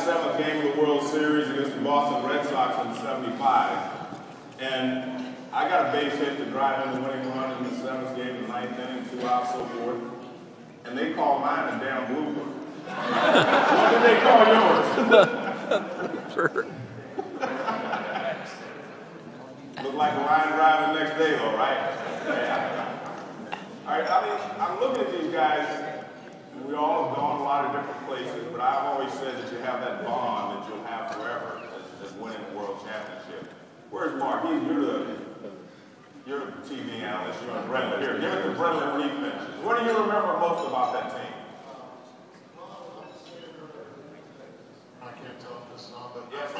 7th game of the World Series against the Boston Red Sox in '75, and I got a base hit to drive in the winning run in the 7th game, the 9th inning, 2 outs, so forth, and they called mine a damn blooper. What did they call yours? Look like a line drive the next day, though, right? Yeah. All right, I mean, I'm looking at these guys, and we all have gone a lot of different places, but I've always said that you have that bond that you'll have forever as winning a world championship. Where's Mark? You're the TV analyst, you're on Brendan. Here, give it to Brendan when he finishes. What do you remember most about that team? I can't tell if this is on, but yes,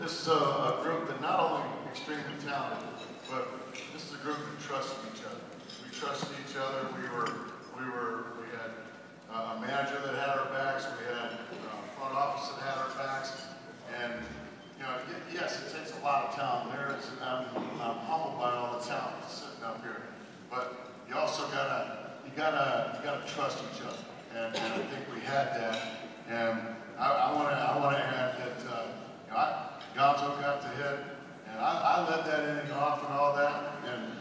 this is a group that not only extremely talented, but this is a group that trusted each other. We trusted each other. We had a manager that had our backs. We had a front office that had our backs. And you know, yes, it takes a lot of talent. I'm humbled by all the talent sitting up here, but you also you gotta trust each other. And I think we had that. And I want to add that Gonzo got the hit, and I led that inning off and all that. And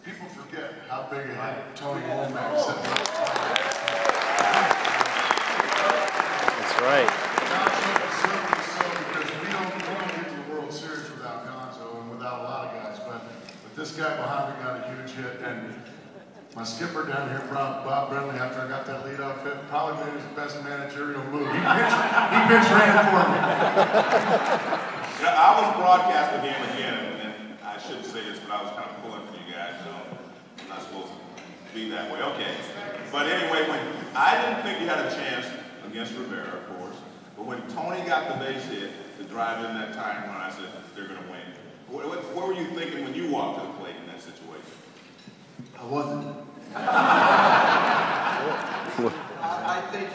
people forget how big a hit Tony Womack set up. That's right. Because we don't get to the World Series without Gonzo and without a lot of guys, but this guy behind me got a huge hit, and my skipper down here, Bob Brentley, after I got that leadoff hit, probably made his best managerial move. He pitch ran for me. Yeah, I was broadcasting the game again, and I shouldn't say this, but I was kind of pulling for you guys. You know, I'm not supposed to be that way. Okay. But anyway, I didn't think you had a chance against Rivera, of course, but when Tony got the base hit to drive in that tying run, I said, they're going to win. What were you thinking when you walked to the plate in that situation? I wasn't. I think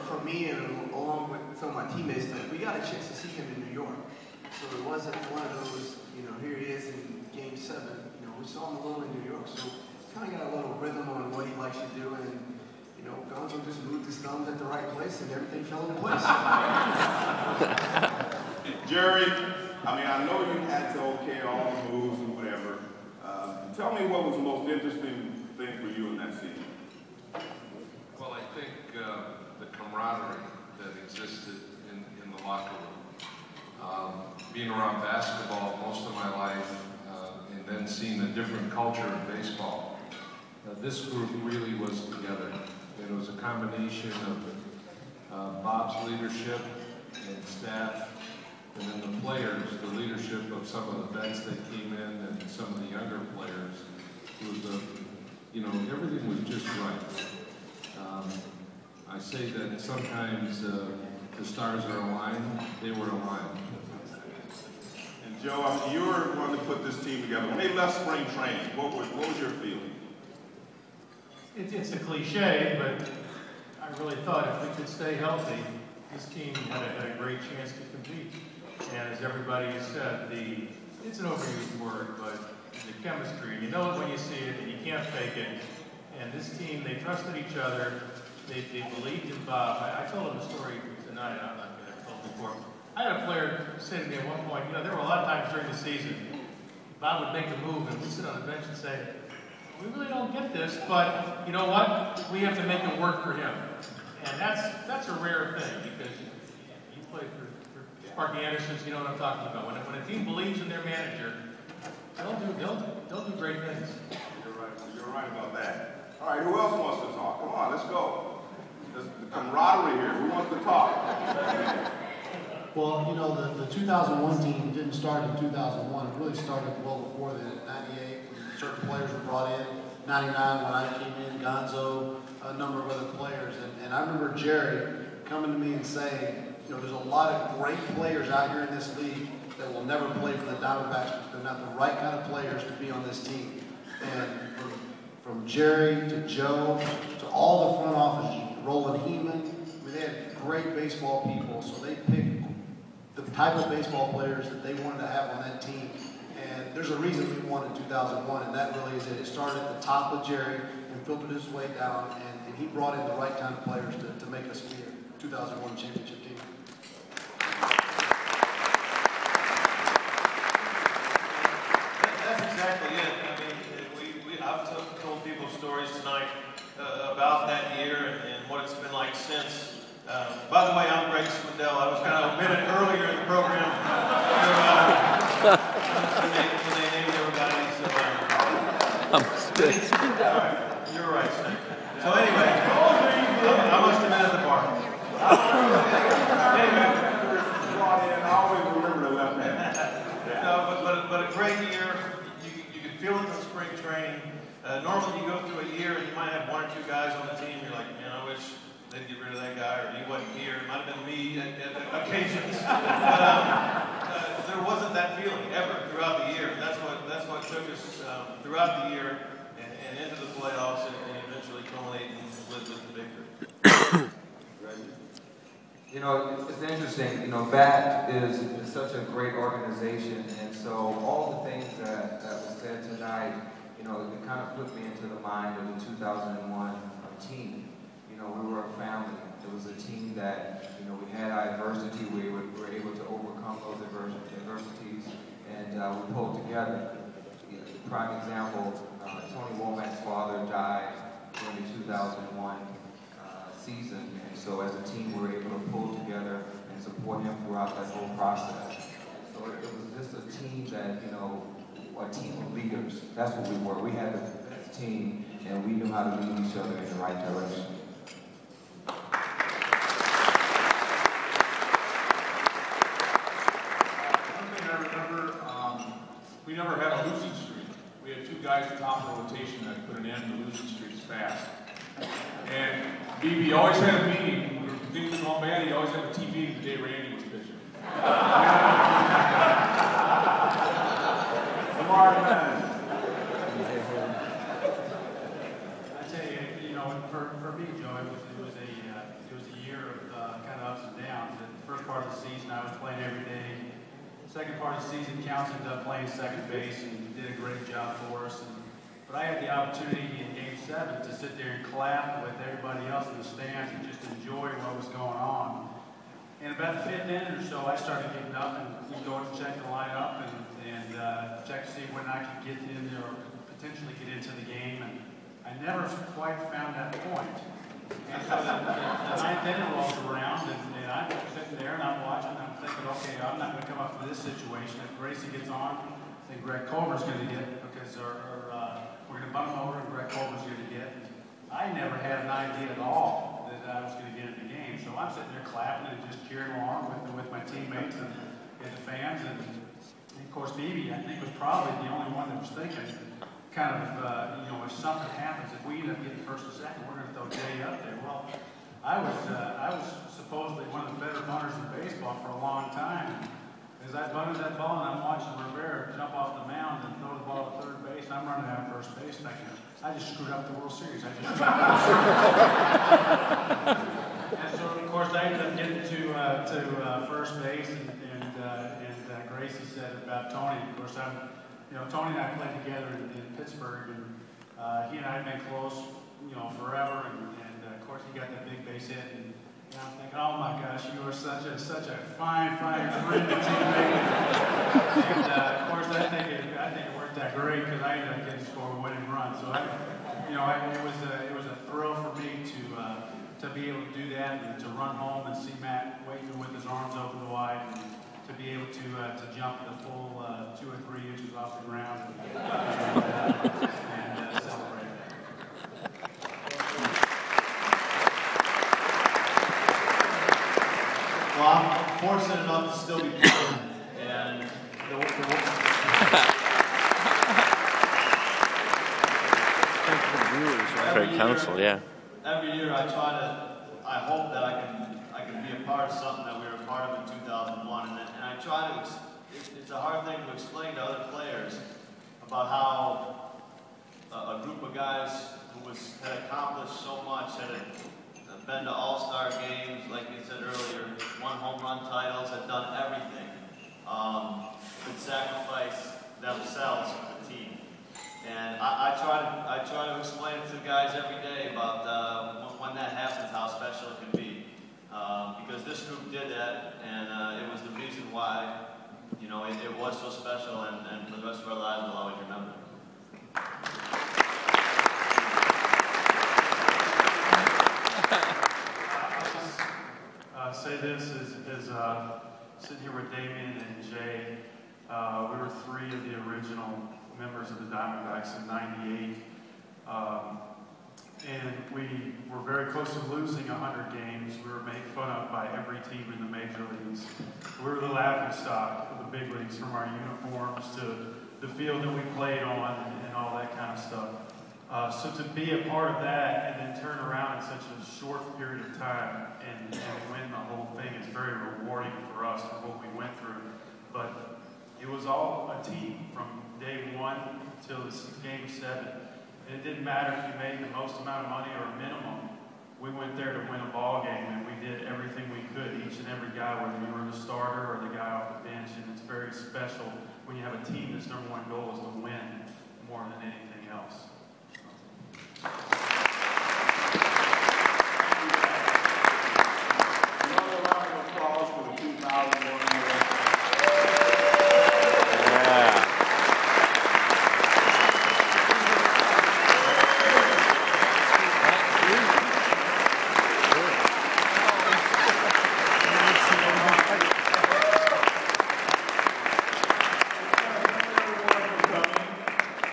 for me and along with some of my teammates, that we got a chance to see him in New York. So it wasn't one of those, you know, here he is in Game 7. You know, we saw him a little in New York, so kind of got a little rhythm on what he likes to do, and you know, Gonzo just moved his thumbs at the right place, and everything fell into place. Jerry, I mean, I know you had to okay all the moves and whatever. Tell me what was the most interesting thing for you in that season? Well, I think the camaraderie that existed in the locker room. Being around basketball most of my life, and then seeing a different culture in baseball, this group really was together. It was a combination of Bob's leadership and staff, and then the players, the leadership of some of the vets that came in and some of the younger players. It was you know, everything was just right. I say that sometimes the stars are aligned. They were aligned. And Joe, I mean, you were one to put this team together. When they left spring training, what was your feeling? It's a cliche, but I really thought if we could stay healthy, this team had a great chance to compete. And as everybody has said, it's an overused word, but the chemistry, you know it when you see it, and you can't fake it. And this team, they trusted each other. They believed in Bob. I told him a story tonight. I'm not going to tell it before. I had a player say to me at one point, you know, there were a lot of times during the season, Bob would make a move, and we'd sit on the bench and say, we really don't get this, but you know what? We have to make it work for him. And that's a rare thing, because you play for Rickey Henderson, you know what I'm talking about. When a team believes in their manager, they'll do great things. You're right about that. All right, who else wants to talk? Come on, let's go. There's the camaraderie here. Who wants to talk? Well, you know, the 2001 team didn't start in 2001. It really started well before then, at 98, when certain players were brought in. 99, when I came in, Gonzo, a number of other players. And I remember Jerry coming to me and saying, you know, there's a lot of great players out here in this league that will never play for the Diamondbacks, but they're not the right kind of players to be on this team. And from Jerry to Joe to all the front office, Roland Heeman, I mean, they had great baseball people, so they picked the type of baseball players that they wanted to have on that team. And there's a reason we won in 2001, and that really is it. It started at the top with Jerry and filtered his way down, and he brought in the right kind of players to make us be a 2001 championship team. Bryce Liddell. I was going to admit it earlier in the program. When they named everybody, so you're right, Snake. So anyway, I must have been at the bar. Anyway, I always remember the left hand. no, but a great year. You can feel it in spring training. Normally you go through a year and you might have one or two guys on the team. You're like, man, I wish they'd get rid of that guy, or he wasn't here. It might have been me at occasions. But there wasn't that feeling ever throughout the year. That's what took us throughout the year and into the playoffs and eventually culminating with the victory. You know, it's interesting. You know, BAT is such a great organization, and so all the things that was said tonight, you know, it kind of put me into the mind of the 2001 team. You know, we were a family. It was a team that, you know, we had our adversity. We were able to overcome those adversities, and we pulled together. You know, prime example, Tony Womack's father died during the 2001 season, and so as a team we were able to pull together and support him throughout that whole process. So it was just a team that, you know, a team of leaders. That's what we were. We had the best team, and we knew how to lead each other in the right direction. One thing I remember, we never had a losing streak. We had two guys at the top of the rotation that put an end to losing streaks fast. And BB always had a meeting. When things were going bad, he always had a team meeting the day Randy was pitching. Smart man. I tell you, you know, for me, Joe, it was a year of kind of ups and downs. The first part of the season, I was playing every day. Second part of the season, Counts ended up playing second base and did a great job for us. But I had the opportunity in Game 7 to sit there and clap with everybody else in the stands and just enjoy what was going on. And about the 5th inning or so, I started getting up and going to check the lineup and check to see when I could get in there or potentially get into the game. And I never quite found that point. And so the 9th inning rolls around and I'm sitting there and I'm watching and I'm thinking, okay, I'm not going to come up with this situation. If Gracie gets on, I think Greg Culver's going to get it because we're going to bump him over and Greg Culver's going to get it. I never had an idea at all that I was going to get in the game. So I'm sitting there clapping and just cheering along with my teammates and the fans. And of course, BB, I think, was probably the only one that was thinking kind of, you know, if something happens, if we end up getting first or second, we're going to throw Jay up there. Well, I was supposedly one of the better bunters in baseball for a long time. As I bunted that ball and I'm watching Rivera jump off the mound and throw the ball to third base, I'm running out of first base thinking, I just screwed up the World Series. I just screwed up the World Series. And so, of course, I ended up getting to first base, and Gracie said about Tony. Of course, Tony and I played together in Pittsburgh, and he and I have been close, you know, forever. And of course, he got that big base hit, and I'm thinking, oh my gosh, you are such a fine friend and teammate. And of course, I think it worked out great because I ended up getting to score a winning run. So it was a thrill for me to be able to do that and to run home and see Matt waiting with his arms open wide and to be able to jump the full 2 or 3 inches off the ground and celebrate. Well, I'm fortunate enough to still be playing, and Great counsel, yeah. Every year I hope that I can be a part of something that we were a part of in 2001, and I try to, it's a hard thing to explain to other players about how a group of guys who had accomplished so much, had been to all-star games, like you said earlier, won home run titles, had done everything, could sacrifice themselves for the team. And I try to explain it to guys every day about when that happens, how special it can be. Because this group did that, and it was the reason why, you know, it was so special, and for the rest of our lives we'll always remember it. Say this as sitting here with Damien and Jay. We were 3 of the original members of the Diamondbacks in '98. And we were very close to losing 100 games. We were made fun of by every team in the major leagues. We were the laughing stock of the big leagues, from our uniforms to the field that we played on and all that kind of stuff. So to be a part of that and then turn around in such a short period of time and win the whole thing is very rewarding for us for what we went through. But it was all a team from day 1 till this game 7. And it didn't matter if you made the most amount of money or a minimum. We went there to win a ball game, and we did everything we could, each and every guy, whether you were the starter or the guy off the bench. And it's very special when you have a team that's #1 goal is to win more than anything else.